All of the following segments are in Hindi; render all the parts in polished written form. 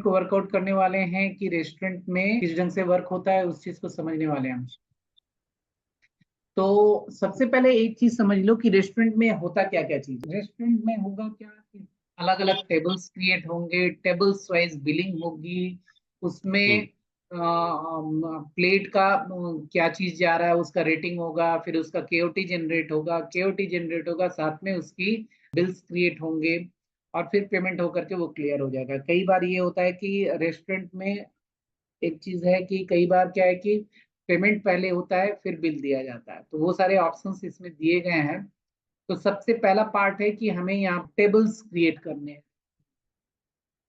को वर्कआउट करने वाले हैं कि रेस्टोरेंट में किस ढंग से वर्क होता है उस चीज को समझने वाले हैं हम। तो सबसे पहले एक चीज समझ लो कि रेस्टोरेंट में होता क्या क्या चीज। रेस्टोरेंट में होगा क्या कि अलग अलग टेबल्स क्रिएट होंगे, टेबल्स वाइज बिलिंग होगी, उसमें प्लेट का क्या चीज जा रहा है उसका रेटिंग होगा, फिर उसका केओटी जनरेट होगा, केओटी जनरेट होगा, साथ में उसकी बिल्स क्रिएट होंगे, और फिर पेमेंट होकर के वो क्लियर हो जाएगा। कई बार ये होता है कि रेस्टोरेंट में एक चीज है कि कई बार क्या है कि पेमेंट पहले होता है फिर बिल दिया जाता है, तो वो सारे ऑप्शंस इसमें दिए गए हैं। तो सबसे पहला पार्ट है कि हमें यहाँ टेबल्स क्रिएट करने हैं।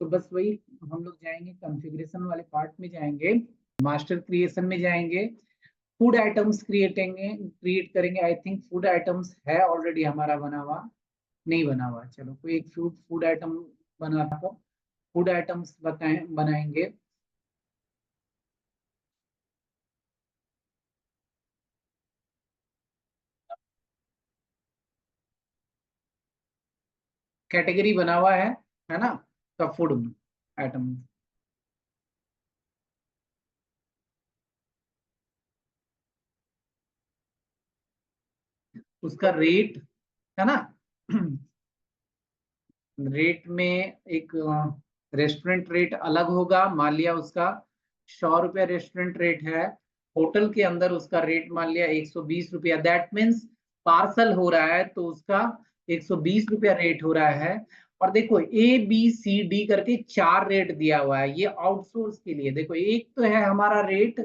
तो बस वही हम लोग जाएंगे कॉन्फ़िगरेशन वाले पार्ट में जाएंगे, मास्टर क्रिएशन में जाएंगे, फूड आइटम्स क्रिएट करेंगे। आई थिंक फूड आइटम्स है ऑलरेडी हमारा बना हुआ, नहीं बना हुआ। चलो कोई एक फूड आइटम बना था, फूड आइटम्स बनाएंगे। कैटेगरी बना हुआ है ना, का फूड आइटम। उसका रेट है ना, रेट में एक रेस्टोरेंट रेट अलग होगा। मान लिया उसका 100 रुपया रेस्टोरेंट रेट है, होटल के अंदर उसका रेट मान लिया 120 रुपया। दैट मीन्स पार्सल हो रहा है तो उसका 120 रुपया रेट हो रहा है। और देखो ABCD करके 4 रेट दिया हुआ है, ये आउटसोर्स के लिए। देखो एक तो है हमारा रेट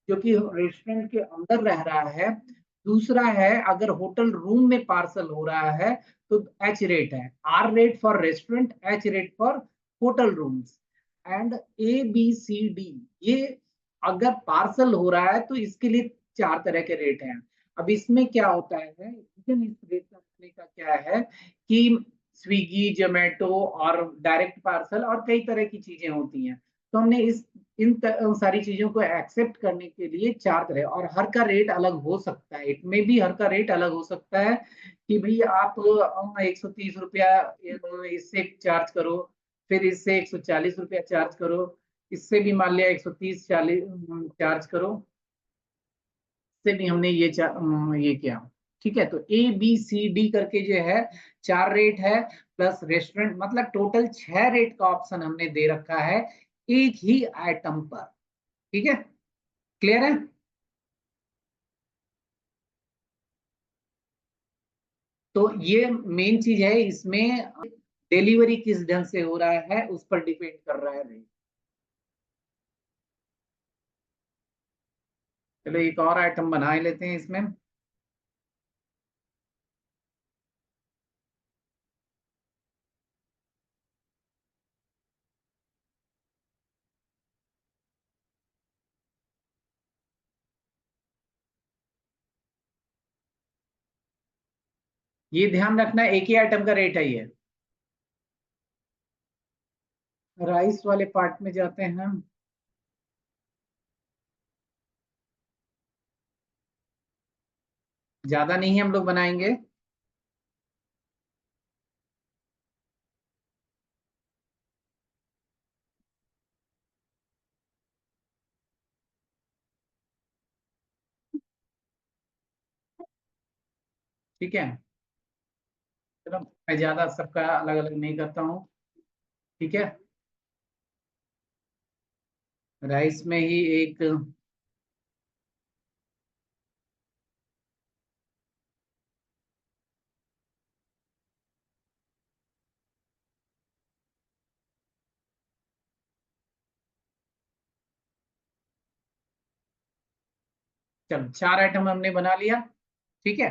जो कि रेस्टोरेंट के अंदर रह रहा है, दूसरा है अगर होटल रूम में पार्सल हो रहा है तो H रेट है। R rate for restaurant, H rate for hotel rooms. And ABCD, ये अगर पार्सल हो रहा है तो इसके लिए 4 तरह के रेट हैं। अब इसमें क्या होता है, रीजन इस रेट का रखने का क्या है कि स्विगी, जोमेटो और डायरेक्ट पार्सल और कई तरह की चीजें होती हैं। तो हमने सारी चीजों को एक्सेप्ट करने के लिए 4 तरह, और हर का रेट अलग हो सकता है। इट में भी हर का रेट अलग हो सकता है कि भाई आप 130 रुपया इससे चार्ज करो, फिर इससे 140 रुपया चार्ज करो, इससे भी मान लिया 130-40 चार्ज करो, से भी हमने ये किया। ठीक है, तो ABCD करके जो है 4 रेट है, प्लस रेस्टोरेंट, मतलब टोटल 6 रेट का ऑप्शन हमने दे रखा है एक ही आइटम पर। ठीक है, क्लियर है। तो ये मेन चीज है इसमें, डिलीवरी किस ढंग से हो रहा है उस पर डिपेंड कर रहा है रेट। चलो एक और आइटम बना ही लेते हैं इसमें। ये ध्यान रखना एक ही आइटम का रेट है ये। राइस वाले पार्ट में जाते हैं हम। ज्यादा नहीं हम लोग बनाएंगे। ठीक है, चलो मैं ज्यादा सबका अलग अलग नहीं करता हूँ। ठीक है, राइस में ही एक, चलो 4 आइटम हमने बना लिया। ठीक है,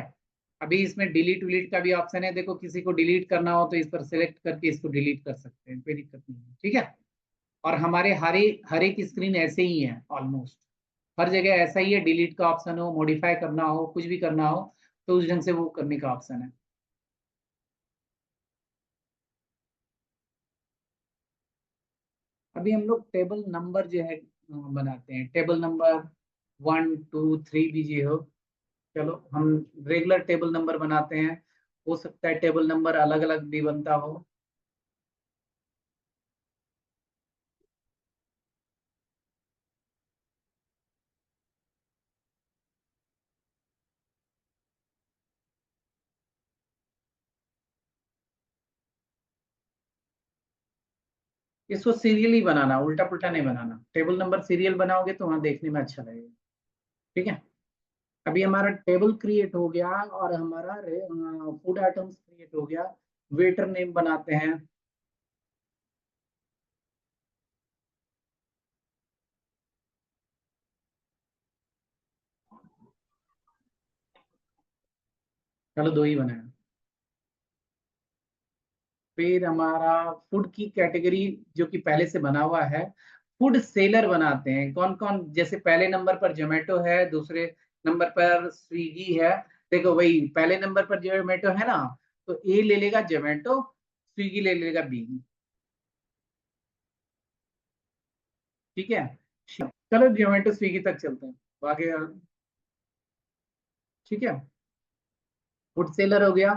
अभी इसमें डिलीट विलीट का भी ऑप्शन है, देखो किसी को डिलीट करना हो तो इस पर सेलेक्ट करके इसको डिलीट कर सकते हैं, कोई दिक्कत नहीं है। ठीक है, और हमारे हर एक स्क्रीन ऐसे ही है ऑलमोस्ट, हर जगह ऐसा ही है, डिलीट का ऑप्शन हो, मॉडिफाई करना हो, कुछ भी करना हो तो उस ढंग से वो करने का ऑप्शन है। अभी हम लोग टेबल नंबर जो है बनाते हैं, टेबल नंबर 1 2 3 भी जो हो। चलो हम रेगुलर टेबल नंबर बनाते हैं, हो सकता है टेबल नंबर अलग अलग भी बनता हो। इसको सीरियली बनाना, उल्टा पुल्टा नहीं बनाना। टेबल नंबर सीरियल बनाओगे तो वहां देखने में अच्छा लगेगा। ठीक है, अभी हमारा टेबल क्रिएट हो गया और हमारा फूड आइटम्स क्रिएट हो गया। वेटर नेम बनाते हैं। चलो दो ही बनाया। फिर हमारा फूड की कैटेगरी जो कि पहले से बना हुआ है, फूड सेलर बनाते हैं। कौन कौन, जैसे पहले नंबर पर जोमेटो है, दूसरे नंबर पर स्विगी है। देखो वही पहले नंबर पर जोमेटो है ना, तो ए ले लेगा जोमेटो, स्विगी ले लेगा बी। ठीक है, चलो जोमेटो स्विगी तक चलते हैं आगे। ठीक है, फूड सेलर हो गया।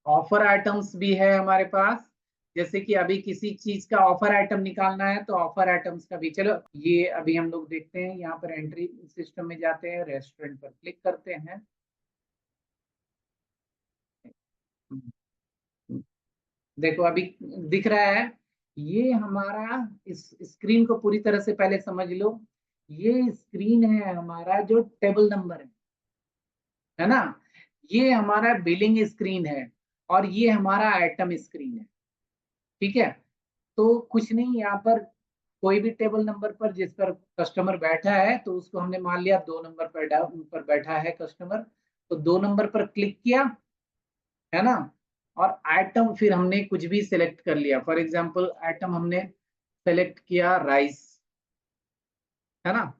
ऑफर आइटम्स भी है हमारे पास। जैसे कि अभी किसी चीज का ऑफर आइटम निकालना है तो ऑफर आइटम्स का भी, चलो ये अभी हम लोग देखते हैं। यहाँ पर एंट्री सिस्टम में जाते हैं, रेस्टोरेंट पर क्लिक करते हैं। देखो अभी दिख रहा है, ये हमारा, इस स्क्रीन को पूरी तरह से पहले समझ लो। ये स्क्रीन है हमारा जो टेबल नंबर है ना, ये हमारा बिलिंग स्क्रीन है, और ये हमारा आइटम स्क्रीन है। ठीक है, तो कुछ नहीं, यहाँ पर कोई भी टेबल नंबर पर जिस पर कस्टमर बैठा है तो उसको हमने मान लिया 2 नंबर पर बैठा है कस्टमर, तो 2 नंबर पर क्लिक किया, है ना। और आइटम फिर हमने कुछ भी सिलेक्ट कर लिया। फॉर एग्जांपल आइटम हमने सेलेक्ट किया राइस, है ना।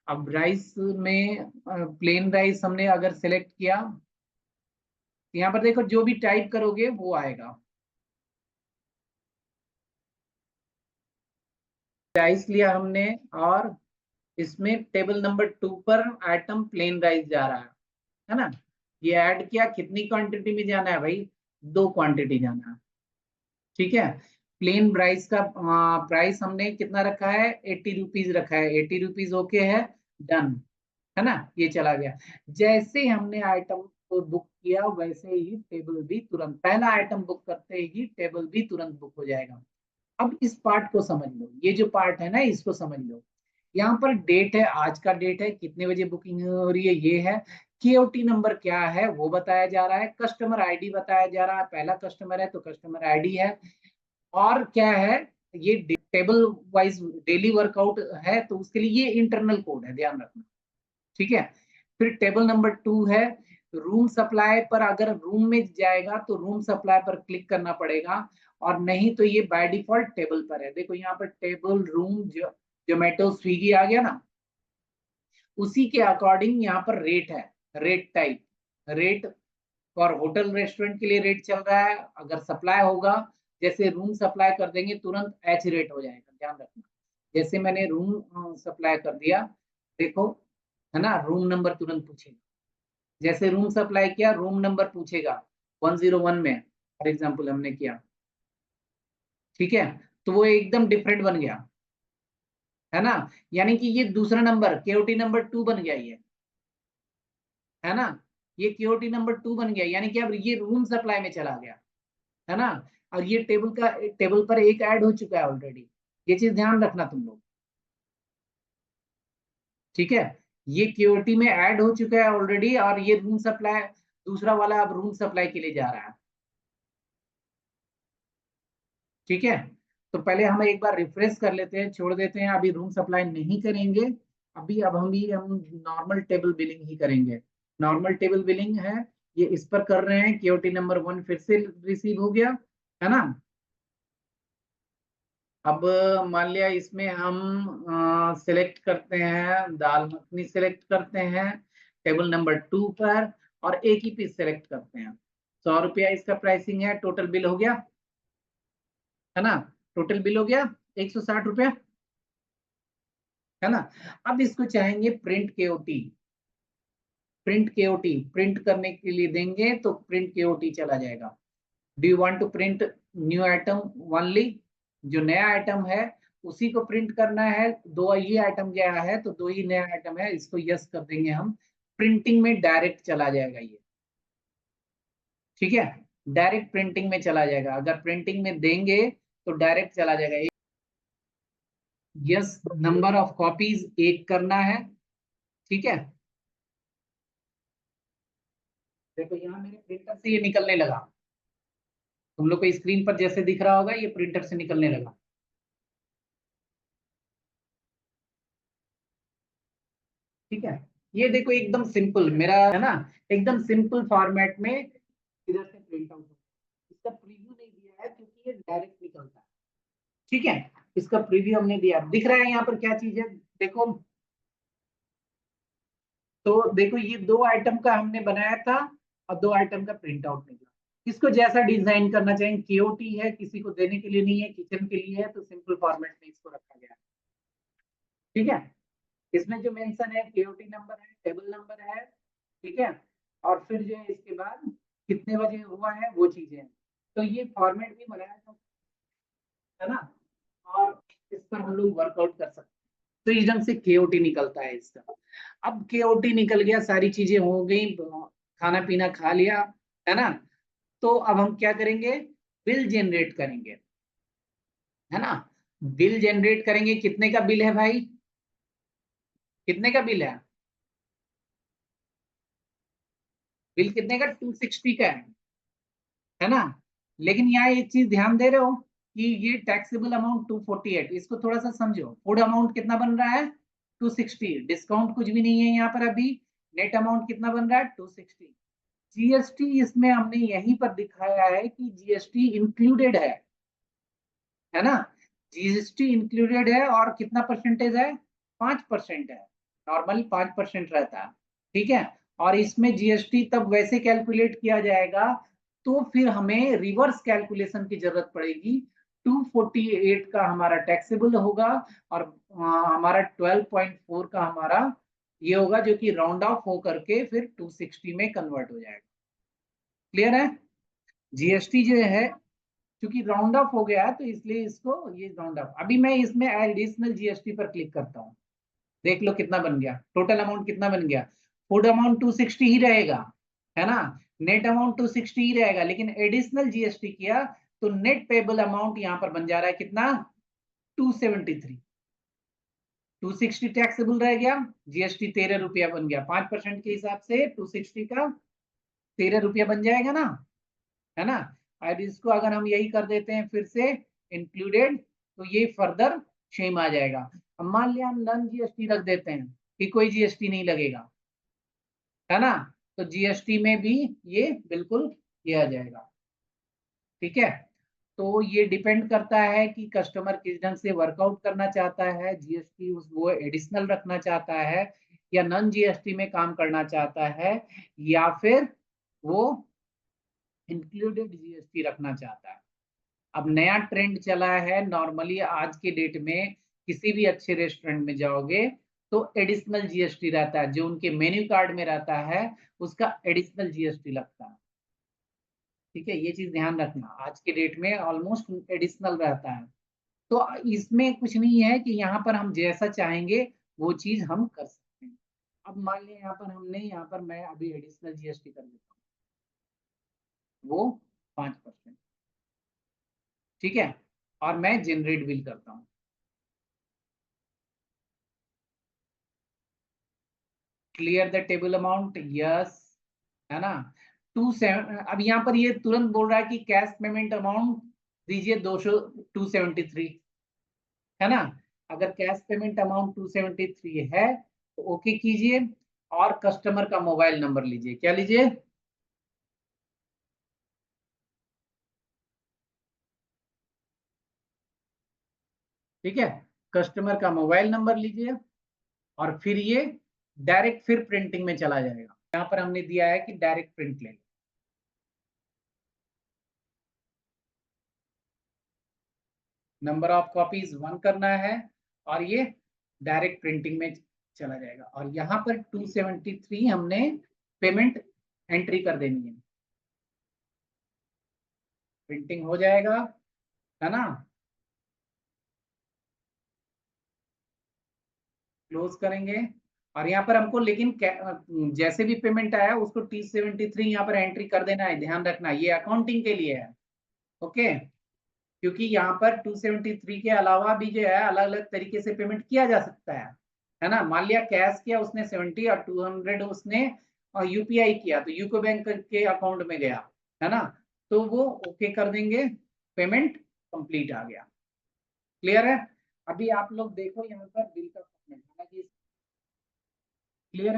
अब राइस में प्लेन राइस हमने अगर सेलेक्ट किया, तो यहाँ पर देखो जो भी टाइप करोगे वो आएगा। राइस लिया हमने, और इसमें टेबल नंबर 2 पर आइटम प्लेन राइस जा रहा है ना। ये ऐड किया, कितनी क्वांटिटी में जाना है भाई, 2 क्वांटिटी जाना है। ठीक है, प्लेन राइस का प्राइस हमने कितना रखा है, 80 रुपीज रखा है। 80 रुपीज ओके है, डन, है ना। ये चला गया। जैसे ही हमने आइटम को बुक किया वैसे ही टेबल भी तुरंत, पहला आइटम बुक करते ही टेबल भी तुरंत बुक हो जाएगा। अब इस पार्ट को समझ लो, ये जो पार्ट है ना इसको समझ लो। यहाँ पर डेट है, आज का डेट है, कितने बजे बुकिंग हो रही है ये है। केओटी नंबर क्या है वो बताया जा रहा है। कस्टमर आईडी बताया जा रहा है, पहला कस्टमर है तो कस्टमर आईडी है। और क्या है, ये टेबल वाइज डेली वर्कआउट है तो उसके लिए ये इंटरनल कोड है, ध्यान रखना। ठीक है, फिर टेबल नंबर 2 है रूम सप्लाई पर। अगर रूम में जाएगा तो रूम सप्लाई पर क्लिक करना पड़ेगा, और नहीं तो ये बाय डिफॉल्ट टेबल पर है। देखो यहाँ पर टेबल, रूम, जोमेटो, स्विगी आ गया ना। उसी के अकॉर्डिंग यहाँ पर रेट है, rate type, rate for hotel restaurant के लिए रेट चल रहा है। अगर सप्लाई होगा, जैसे रूम सप्लाई कर देंगे तुरंत एच रेट हो जाएगा, ध्यान रखना। जैसे मैंने रूम सप्लाई कर दिया, देखो, है ना, रूम नंबर तुरंत पूछेगा। जैसे रूम सप्लाई किया, रूम नंबर पूछेगा 101 में, फॉर एग्जाम्पल हमने किया। ठीक है, तो वो एकदम डिफरेंट बन गया, है ना। यानी कि ये दूसरा नंबर केओटी नंबर 2 बन गया ये, है ना। ये केओटी नंबर 2 बन गया, यानी कि अब ये रूम सप्लाई में चला गया, है ना। और ये टेबल पर एक ऐड हो चुका है ऑलरेडी। ये चीज ध्यान रखना तुम लोग। ठीक है, ये केओटी में ऐड हो चुका है ऑलरेडी, और ये रूम सप्लाई, दूसरा वाला अब रूम सप्लाई के लिए जा रहा है। ठीक है, तो पहले हम एक बार रिफ्रेश कर लेते हैं, छोड़ देते हैं, अभी रूम सप्लाई नहीं करेंगे। अभी अब हम नॉर्मल टेबल बिलिंग ही करेंगे। नॉर्मल टेबल बिलिंग है, ये इस पर कर रहे हैं। केओटी नंबर 1 फिर से रिसीव हो गया, है ना। अब मान लिया इसमें हम सिलेक्ट करते हैं दाल मखनी, सिलेक्ट करते हैं टेबल नंबर 2 पर, और एक ही पीस सिलेक्ट करते हैं। 100 रुपया इसका प्राइसिंग है। टोटल बिल हो गया, है ना। टोटल बिल हो गया 160 रुपया, है ना। अब इसको चाहेंगे print KOT. Print KOT print करने के लिए देंगे तो प्रिंट केओटी चला जाएगा। Do you want to print new item only, जो नया आइटम है उसी को प्रिंट करना है। दो ही आइटम गया है तो दो ही नया आइटम है, इसको यस कर देंगे हम। प्रिंटिंग में डायरेक्ट चला जाएगा ये। ठीक है, डायरेक्ट प्रिंटिंग में चला जाएगा। अगर प्रिंटिंग में देंगे तो डायरेक्ट चला जाएगा। यस, नंबर ऑफ कॉपीज एक करना है। ठीक है, देखो यहाँ मेरे प्रिंटर से ये निकलने लगा, तुम लोग को स्क्रीन पर जैसे दिख रहा होगा ये प्रिंटर से निकलने लगा। ठीक है, ये देखो एकदम सिंपल मेरा है ना, एकदम सिंपल फॉर्मेट में इधर से प्रिंट आउट। इसका प्रीव्यू नहीं दिया है क्योंकि ये डायरेक्ट निकलता है। ठीक है, इसका प्रीव्यू हमने दिया, दिख रहा है यहाँ पर क्या चीज है, देखो। तो देखो ये दो आइटम का हमने बनाया था और दो आइटम का प्रिंट आउट निकला। इसको जैसा डिजाइन करना चाहिए, केओटी है, किसी को देने के लिए नहीं है, किचन के लिए है, तो सिंपल फॉर्मेट में इसको रखा गया है। ठीक है, इसमें जो मेंशन है केओटी नंबर है, टेबल नंबर है। ठीक है, और फिर जो है इसके बाद कितने बजे हुआ है वो चीजें हैं। तो ये फॉर्मेट भी बनाया था, है ना, और इस पर हम लोग वर्कआउट कर सकते हैं। तो इस ढंग से केओटी निकलता है इसका। अब केओटी निकल गया, सारी चीजें हो गई, खाना पीना खा लिया, है ना। तो अब हम क्या करेंगे, बिल जनरेट करेंगे, है ना। बिल जनरेट करेंगे, कितने का बिल है भाई, कितने का बिल है, बिल कितने का, 260 का है ना। लेकिन यहाँ एक चीज ध्यान दे रहे हो कि ये टैक्सेबल अमाउंट 248, इसको थोड़ा सा समझो। फूड अमाउंट कितना बन रहा है, 260, डिस्काउंट कुछ भी नहीं है यहाँ पर अभी। नेट अमाउंट कितना बन रहा है, 260। जीएसटी इसमें हमने यहीं पर दिखाया है कि जीएसटी इंक्लूडेड है ना। जीएसटी इंक्लूडेड है और कितना परसेंटेज है, 5% है। नॉर्मली 5% रहता है। ठीक है, और इसमें जीएसटी तब वैसे कैलकुलेट किया जाएगा, तो फिर हमें रिवर्स कैलकुलेशन की जरूरत पड़ेगी। 248 का हमारा टैक्सेबल होगा और हमारा 12.4 का हमारा ये होगा, जो कि राउंड ऑफ हो करके फिर 260 में कन्वर्ट हो जाएगा। क्लियर है, जीएसटी जो है क्योंकि राउंड ऑफ हो गया है तो इसलिए इसको ये राउंड ऑफ। अभी मैं इसमें एडिशनल जीएसटी पर क्लिक करता हूँ, देख लो कितना बन गया, टोटल अमाउंट कितना बन गया। फूड अमाउंट 260 ही रहेगा, है ना, नेट अमाउंट 260 ही रहेगा, लेकिन एडिशनल जीएसटी किया तो नेट पेबल अमाउंट यहाँ पर बन जा रहा है कितना, 273। 260 टैक्सेबल रह गया, जीएसटी 13 रुपया बन गया, 5% के हिसाब से 260 का 13 रुपया बन जाएगा ना, है ना। और इसको अगर हम यही कर देते हैं फिर से इंक्लूडेड, तो ये फर्दर सेम आ जाएगा। अब मान लिया हम नन जीएसटी रख देते हैं कि कोई जीएसटी नहीं लगेगा, है ना, तो जीएसटी में भी ये बिल्कुल ये आ जाएगा। ठीक है, तो ये डिपेंड करता है कि कस्टमर किस ढंग से वर्कआउट करना चाहता है, जीएसटी उस वो एडिशनल रखना चाहता है या नन जीएसटी में काम करना चाहता है, या फिर वो इंक्लूडेड जीएसटी रखना चाहता है। अब नया ट्रेंड चला है, नॉर्मली आज के डेट में किसी भी अच्छे रेस्टोरेंट में जाओगे तो एडिशनल जीएसटी रहता है, जो उनके मेन्यू कार्ड में रहता है उसका एडिशनल जीएसटी लगता है। ठीक है, ये चीज ध्यान रखना, आज के डेट में ऑलमोस्ट एडिशनल रहता है। तो इसमें कुछ नहीं है कि यहाँ पर हम जैसा चाहेंगे वो चीज हम कर सकते हैं। अब मान लिया यहाँ पर हमने, यहाँ पर मैं अभी एडिशनल जीएसटी कर देता हूँ, वो 5%। ठीक है, और मैं जनरेट बिल करता हूँ। Clear the table amount, yes, है ना। 27, अब यहाँ पर ये तुरंत बोल रहा है कि कैश पेमेंट अमाउंट दीजिए 273, है ना। अगर कैश पेमेंट अमाउंट 273 है तो ओके कीजिए, और कस्टमर का मोबाइल नंबर लीजिए, क्या लीजिए, ठीक है, कस्टमर का मोबाइल नंबर लीजिए, और फिर ये डायरेक्ट फिर प्रिंटिंग में चला जाएगा। यहाँ पर हमने दिया है कि डायरेक्ट प्रिंट ले, नंबर ऑफ कॉपीज 1 करना है, और ये डायरेक्ट प्रिंटिंग में चला जाएगा। और यहाँ पर 273 हमने पेमेंट एंट्री कर देनी है, प्रिंटिंग हो जाएगा, है ना। क्लोज करेंगे, और यहाँ पर हमको लेकिन जैसे भी पेमेंट आया उसको T73 यहाँ पर एंट्री कर देना है, ध्यान रखना ये अकाउंटिंग के लिए है। ओके, क्योंकि यहाँ पर 273 के अलावा भी जो है अलग अलग तरीके से पेमेंट किया जा सकता है ना। मान लिया कैश किया उसने 70 और 200 उसने यूपीआई किया, तो यूको बैंक के अकाउंट में गया, है ना, तो वो ओके कर देंगे, पेमेंट कंप्लीट आ गया। क्लियर है? अभी आप लोग देखो यहाँ पर बिल का पेमेंट, हालांकि क्लियर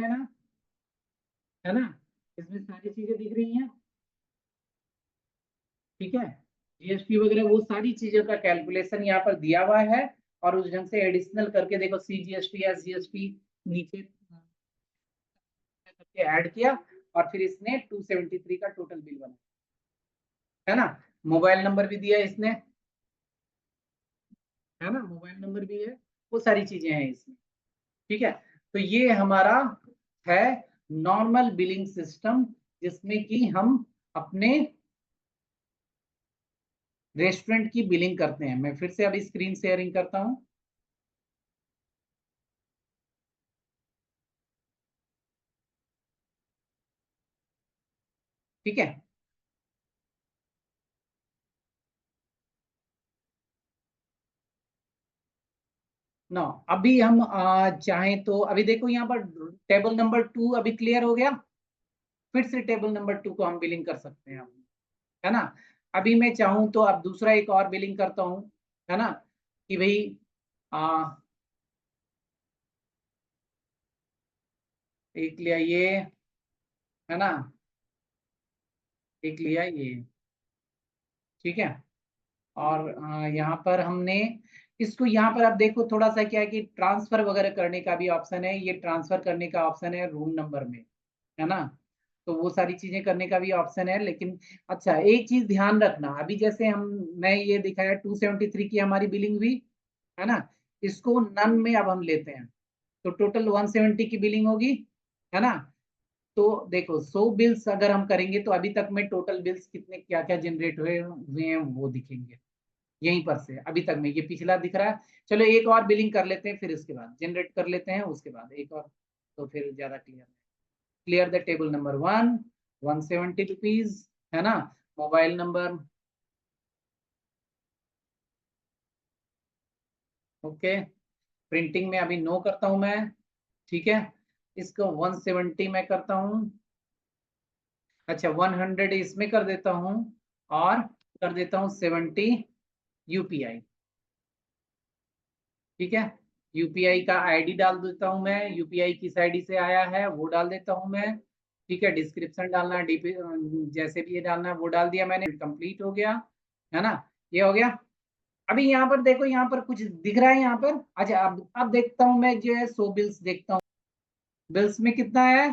है ना, इसमें सारी चीजें दिख रही हैं, ठीक है। जीएसटी वगैरह वो सारी चीजों का कैलकुलेशन यहाँ पर दिया हुआ है, और उस ढंग से एडिशनल करके देखो सीजीएसटी या जीएसटी नीचे करके ऐड किया, और फिर इसने 273 का टोटल बिल बनाया, है ना। मोबाइल नंबर भी दिया इसने, है ना, मोबाइल नंबर भी है, वो सारी चीजें हैं इसमें, ठीक है। तो ये हमारा है नॉर्मल बिलिंग सिस्टम, जिसमें कि हम अपने रेस्टोरेंट की बिलिंग करते हैं। मैं फिर से अभी स्क्रीन शेयरिंग करता हूं, ठीक है। नो, अभी हम चाहें तो अभी देखो यहाँ पर टेबल नंबर 2 अभी क्लियर हो गया, फिर से टेबल नंबर 2 को हम बिलिंग कर सकते हैं, है ना। अभी मैं चाहूं तो अब दूसरा एक और बिलिंग करता हूं, है ना, कि भाई आ, एक लिया ये, है ना, एक लिया ये, ठीक है। और यहाँ पर हमने इसको, यहाँ पर आप देखो थोड़ा सा क्या है कि ट्रांसफर वगैरह करने का भी ऑप्शन है, ये ट्रांसफर करने का ऑप्शन है रूम नंबर में, है ना, तो वो सारी चीजें करने का भी ऑप्शन है। लेकिन अच्छा एक चीज ध्यान रखना, अभी जैसे हम मैं ये दिखाया 273 की हमारी बिलिंग हुई, है ना, इसको नन में अब हम लेते हैं, तो टोटल 170 की बिलिंग होगी, है ना। तो देखो 100 बिल्स अगर हम करेंगे तो अभी तक में टोटल बिल्स कितने क्या क्या जनरेट हुए हुए हैं वो दिखेंगे यहीं पर से, अभी तक में ये पिछला दिख रहा है। चलो एक और बिलिंग कर लेते हैं, फिर इसके बाद जनरेट कर लेते हैं, उसके बाद एक और, तो फिर ज्यादा क्लियर है। Clear the table number 1, 170 rupees, है ना। मोबाइल नंबर, ओके, प्रिंटिंग में अभी नो करता हूं मैं, ठीक है। इसको 170 में करता हूं, अच्छा 100 इसमें कर देता हूं, और कर देता हूं 70 यूपीआई, ठीक है। यूपीआई का आईडी डाल देता हूं मैं, यूपीआई किस आईडी से आया है वो डाल देता हूं मैं, ठीक है। डिस्क्रिप्शन डालना है, डीपी जैसे भी ये डालना है वो डाल दिया मैंने, कंप्लीट हो गया, है ना, ये हो गया। अभी यहाँ पर देखो, यहाँ पर कुछ दिख रहा है यहाँ पर, अच्छा अब देखता हूँ मैं जो है 100 बिल्स देखता हूँ, बिल्स में कितना है,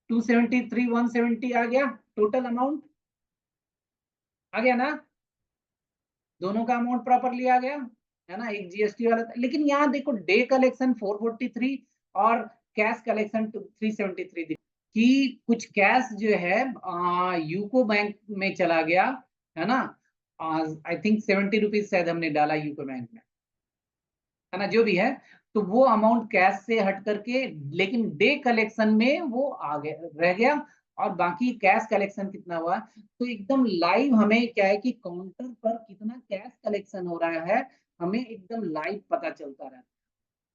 273 170 आ गया, टोटल अमाउंट आ गया ना, दोनों का अमाउंट प्रॉपरली आ गया, है ना। एक जीएसटी वाला था, लेकिन यहाँ देखो डे कलेक्शन 443 और कैश कलेक्शन 373 कि कुछ कैश जो है यूको बैंक में चला गया, है ना। आई थिंक 70 रुपीज शायद हमने डाला यूको बैंक में, है ना, जो भी है, तो वो अमाउंट कैश से हट करके, लेकिन डे कलेक्शन में वो आ गया रह गया, और बाकी कैश कलेक्शन कितना हुआ, तो एकदम लाइव हमें क्या है कि काउंटर पर कितना कैश कलेक्शन हो रहा है, हमें एकदम लाइव पता चलता रहता है।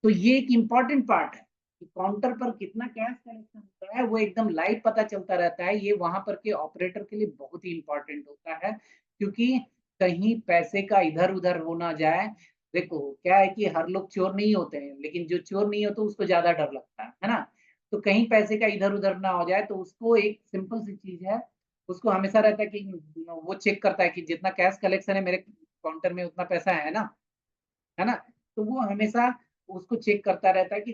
तो ये एक इम्पॉर्टेंट पार्ट है कि काउंटर पर कितना कैश कलेक्शन हो रहा है वो एकदम लाइव पता चलता रहता है, ये वहां पर के ऑपरेटर के लिए बहुत ही इंपॉर्टेंट होता है, क्योंकि कहीं पैसे का इधर उधर हो ना जाए। देखो क्या है कि हर लोग चोर नहीं होते हैं, लेकिन जो चोर नहीं होता उसको ज्यादा डर लगता है ना। तो कहीं पैसे का इधर उधर ना हो जाए, तो उसको एक सिंपल सी चीज है, उसको हमेशा रहता है कि वो चेक करता है कि जितना कैश कलेक्शन है मेरे काउंटर में उतना पैसा है ना, तो वो हमेशा उसको चेक करता रहता है कि,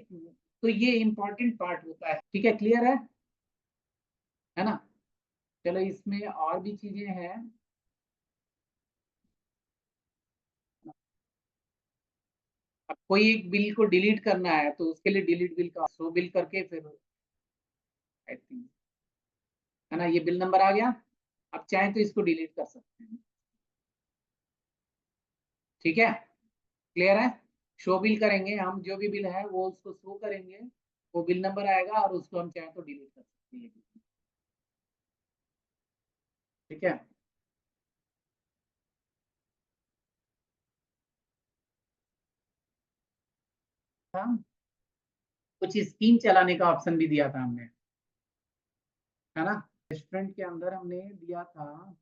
तो ये इंपॉर्टेंट पार्ट होता है, ठीक है, क्लियर है ना। चलो इसमें और भी चीजें हैं, अब कोई एक बिल को डिलीट करना है तो उसके लिए डिलीट बिल का सो बिल करके फिर आई थिंक, है ना, ये बिल नंबर आ गया। अब चाहे तो इसको डिलीट कर सकते हैं, ठीक है, क्लियर है। शो बिल करेंगे हम, जो भी बिल है वो उसको शो करेंगे, वो बिल नंबर आएगा और उसको हम चाहे तो डिलीट कर सकते हैं, ठीक है। था, कुछ स्कीम चलाने का ऑप्शन भी दिया था हमने, है ना। रेस्टोरेंट के अंदर हमने दिया था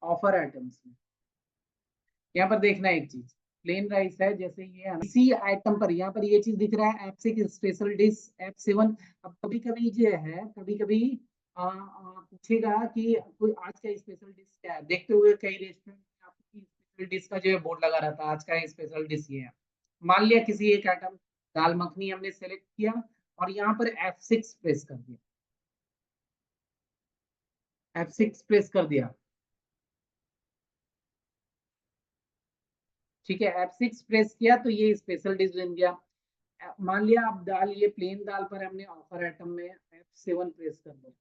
ऑफर आइटम्स में। यहाँ पर देखना एक चीज, प्लेन राइस है जैसे ये है, इसी आइटम पर यहाँ पर ये चीज दिख रहा है F6 स्पेशल डिश F7। अब कभी कभी जो है, कभी कभी पूछेगा कि कोई आज का स्पेशल डिश क्या है, देखते हुए कई रेस्टोरेंट में आपकी स्पेशल डिश का जो है बोर्ड लगा रहता है, आज का स्पेशल डिश ये है। मान लिया किसी एक आइटम दाल मखनी हमने सेलेक्ट किया और यहाँ पर F6 प्रेस कर दिया, F6 प्रेस कर दिया, ठीक है। F6 प्रेस किया तो ये स्पेशल डिश बन गया। मान लिया आप दाल, ये प्लेन दाल पर हमने ऑफर आइटम में F7 प्रेस कर दिया।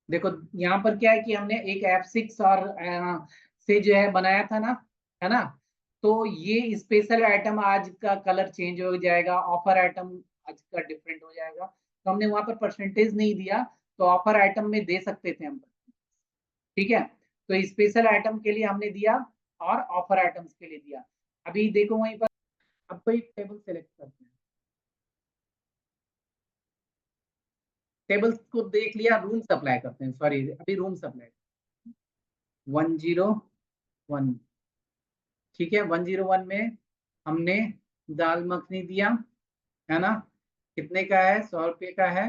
देखो यहाँ पर क्या है कि हमने एक F6 और से जो है बनाया था ना, है ना। तो ये स्पेशल आइटम आज का कलर चेंज हो जाएगा, ऑफर आइटम आज का डिफरेंट हो जाएगा। तो हमने वहां पर परसेंटेज नहीं दिया, तो ऑफर आइटम में दे सकते थे हम, ठीक है। तो स्पेशल आइटम के लिए हमने दिया और ऑफर आइटम्स के लिए दिया। अभी देखो वहीं पर, अब कोई टेबल सेलेक्ट करते हैं, टेबल्स को देख लिया, रूम सप्लाई करते हैं, सॉरी अभी रूम सप्लाई 101, ठीक है। 101 में हमने दाल मखनी दिया, है ना। कितने का है, 100 रुपये का है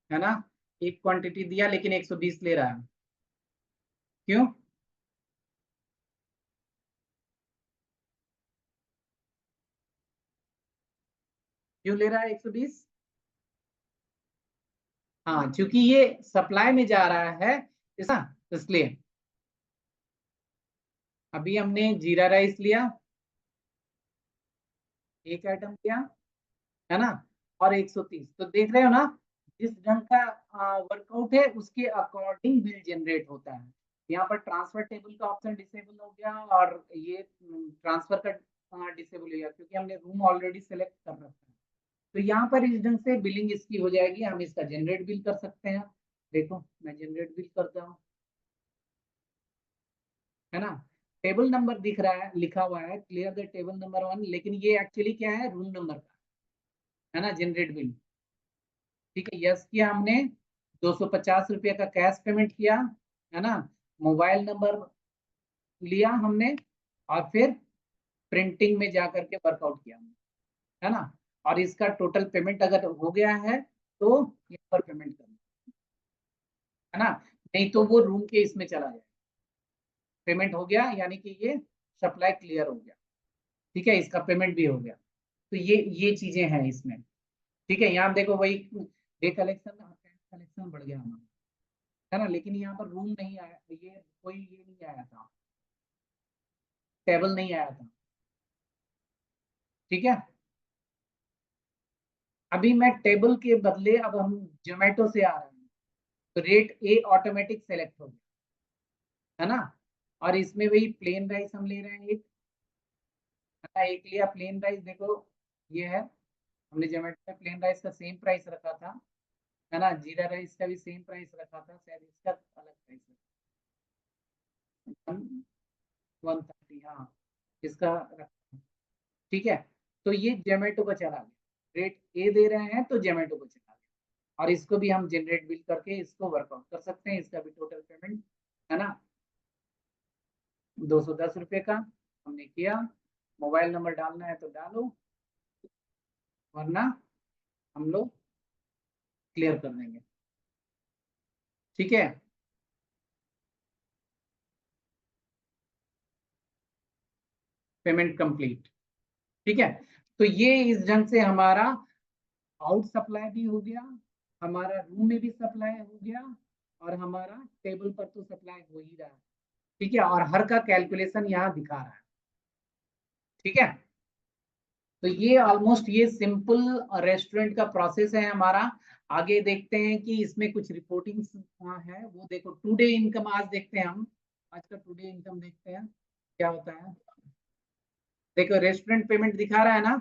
ना। एक क्वांटिटी दिया लेकिन 120 ले रहा है, क्यों? क्यों ले रहा है 120? हाँ, क्योंकि ये सप्लाई में जा रहा है, ऐसा, इसलिए। अभी हमने जीरा राइस लिया, एक आइटम लिया, है ना, और 130। तो देख रहे हो ना, जिस ढंग का वर्कआउट है उसके अकॉर्डिंग बिल जनरेट होता है। यहाँ पर ट्रांसफर टेबल का ऑप्शन डिसेबल हो गया और ये ट्रांसफर का डिसेबल हो गया, क्योंकि हमने रूम ऑलरेडी सेलेक्ट कर रखा है। तो यहाँ पर इस ढंग से बिलिंग इसकी हो जाएगी, हम इसका जनरेट बिल कर सकते हैं। देखो मैं जनरेट बिल करता हूँ, है ना। टेबल नंबर दिख रहा है, लिखा हुआ है क्लियर द टेबल नंबर 1, लेकिन ये एक्चुअली क्या है, रूम नंबर का, है ना, जनरेट बिल। ठीक है, यस किया हमने, 250 रुपये का कैश पेमेंट किया, है ना। मोबाइल नंबर लिया हमने और फिर प्रिंटिंग में जा करके वर्कआउट किया हमने, है ना। और इसका टोटल पेमेंट अगर हो गया है तो यहाँ पर पेमेंट करना, है ना। नहीं तो वो रूम के इसमें चला जाए, पेमेंट हो गया यानी कि ये सप्लाई क्लियर हो गया, ठीक है, इसका पेमेंट भी हो गया। तो ये चीजें हैं इसमें, ठीक है। यहाँ देखो वही डे कलेक्शन, कलेक्शन बढ़ गया हमारा, है ना, लेकिन यहाँ पर रूम नहीं आया, ये कोई ये नहीं आया था, टेबल नहीं आया था, ठीक है। अभी मैं टेबल के बदले अब हम जोमेटो से आ रहे हैं, तो रेट ए ऑटोमेटिक सेलेक्ट हो गया, है ना। और इसमें वही प्लेन राइस हम ले रहे हैं एक, है ना, एक लिया प्लेन राइस, देखो ये है, हमने जोमेटो में प्लेन राइस का सेम प्राइस रखा था, है ना। जीरा राइस का भी सेम प्राइस रखा था, शायद इसका अलग प्राइस है, 130, हाँ इसका रखा, ठीक है। तो ये जोमेटो को चला गया, रेट ए दे रहे हैं तो जोमेटो को चला गया। और इसको भी हम जनरेट बिल करके इसको वर्कआउट कर सकते हैं, इसका भी टोटल पेमेंट, है ना, 210 रुपये का हमने किया। मोबाइल नंबर डालना है तो डालो, वरना हम लोग क्लियर कर देंगे, ठीक है। पेमेंट कंप्लीट, ठीक है। तो ये इस ढंग से हमारा आउट सप्लाई भी हो गया, हमारा रूम में भी सप्लाई हो गया, और हमारा टेबल पर तो सप्लाई हो ही रहा है, ठीक है। और हर का कैलकुलेशन यहाँ दिखा रहा है, ठीक है। तो ये ऑलमोस्ट ये सिंपल रेस्टोरेंट का प्रोसेस है हमारा। आगे देखते हैं कि इसमें कुछ रिपोर्टिंग है, वो देखो टुडे इनकम आज देखते हैं हम, आज का टुडे इनकम देखते हैं क्या होता है। देखो रेस्टोरेंट पेमेंट दिखा रहा है ना,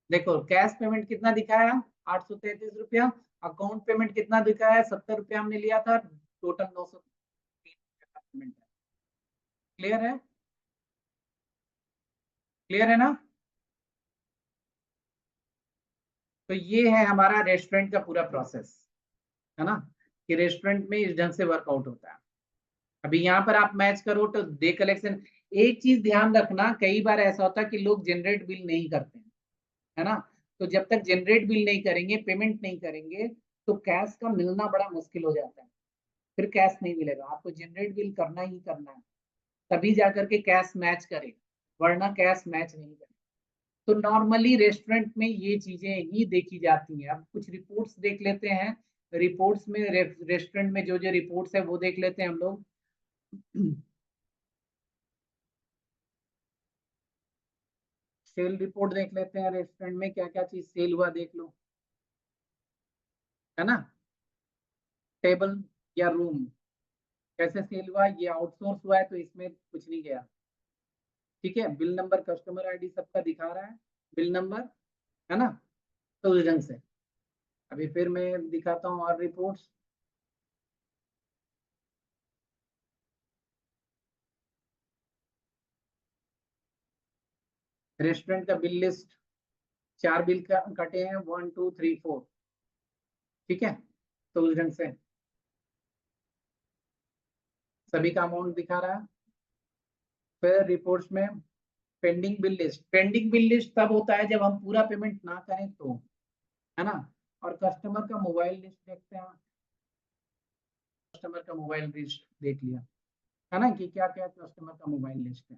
देखो कैश पेमेंट कितना दिखाया, 833 रुपया। अकाउंट पेमेंट कितना दिखाया, 70 रुपया हमने लिया था, टोटल 903 पेमेंट है, क्लियर है। क्लियर है ना? तो ये है हमारा रेस्टोरेंट का पूरा प्रोसेस, है ना, कि रेस्टोरेंट में इस ढंग से वर्कआउट होता है। अभी यहाँ पर आप मैच करो तो डे कलेक्शन, एक चीज ध्यान रखना, कई बार ऐसा होता है कि लोग जनरेट बिल नहीं करते हैं, है ना? तो जब तक जनरेट बिल नहीं करेंगे, पेमेंट नहीं करेंगे, तो कैश का मिलना बड़ा मुश्किल हो जाता है। फिर कैश नहीं मिलेगा, आपको जनरेट बिल करना ही करना है, तभी जाकर के कैश मैच करे, वरना कैश मैच नहीं करे। तो नॉर्मली रेस्टोरेंट में ये चीजें ही देखी जाती हैं। अब कुछ रिपोर्ट्स देख लेते हैं, रिपोर्ट्स में रेस्टोरेंट में जो जो रिपोर्ट्स है वो देख लेते हैं हम लोग। सेल रिपोर्ट देख लेते हैं, रेस्टोरेंट में क्या क्या चीज सेल हुआ देख लो, है ना? टेबल या रूम कैसे सेल हुआ, ये आउटसोर्स हुआ है तो इसमें कुछ नहीं गया। ठीक है, बिल नंबर कस्टमर आईडी सबका दिखा रहा है, बिल नंबर, है ना? तो उस ढंग से अभी फिर मैं दिखाता हूँ और रिपोर्ट्स। रेस्टोरेंट का बिल लिस्ट, 4 बिल का कटे हैं, 1 2 3 4। ठीक है, तो उस ढंग से सभी का अमाउंट दिखा रहा है। फिर रिपोर्ट्स में pending bill list, pending bill list तब होता है जब हम पूरा पेमेंट ना करें तो, है ना? और कस्टमर का मोबाइल लिस्ट देखते हैं, कस्टमर का मोबाइल लिस्ट देख लिया, है ना, कि क्या क्या कस्टमर का मोबाइल लिस्ट है।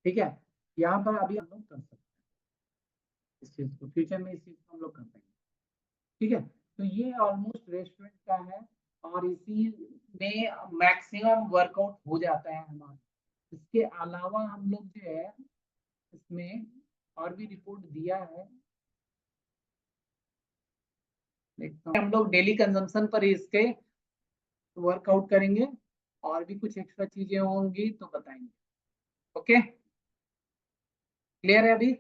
ठीक है, यहाँ पर अभी हम लोग कर सकते हैं इस चीज को, फ्यूचर में इस चीज को हम लोग कर पाएंगे। ठीक है, तो ये ऑलमोस्ट रेस्टोरेंट का है, और इसी में मैक्सिमम वर्कआउट हो जाता है हमारा। इसके अलावा हम लोग जो है इसमें और भी रिपोर्ट दिया है, देखते हैं। हम लोग डेली कंजम्पशन पर इसके वर्कआउट करेंगे, और भी कुछ एक्स्ट्रा चीजें होंगी तो बताएंगे। ओके, क्लियर है अभी?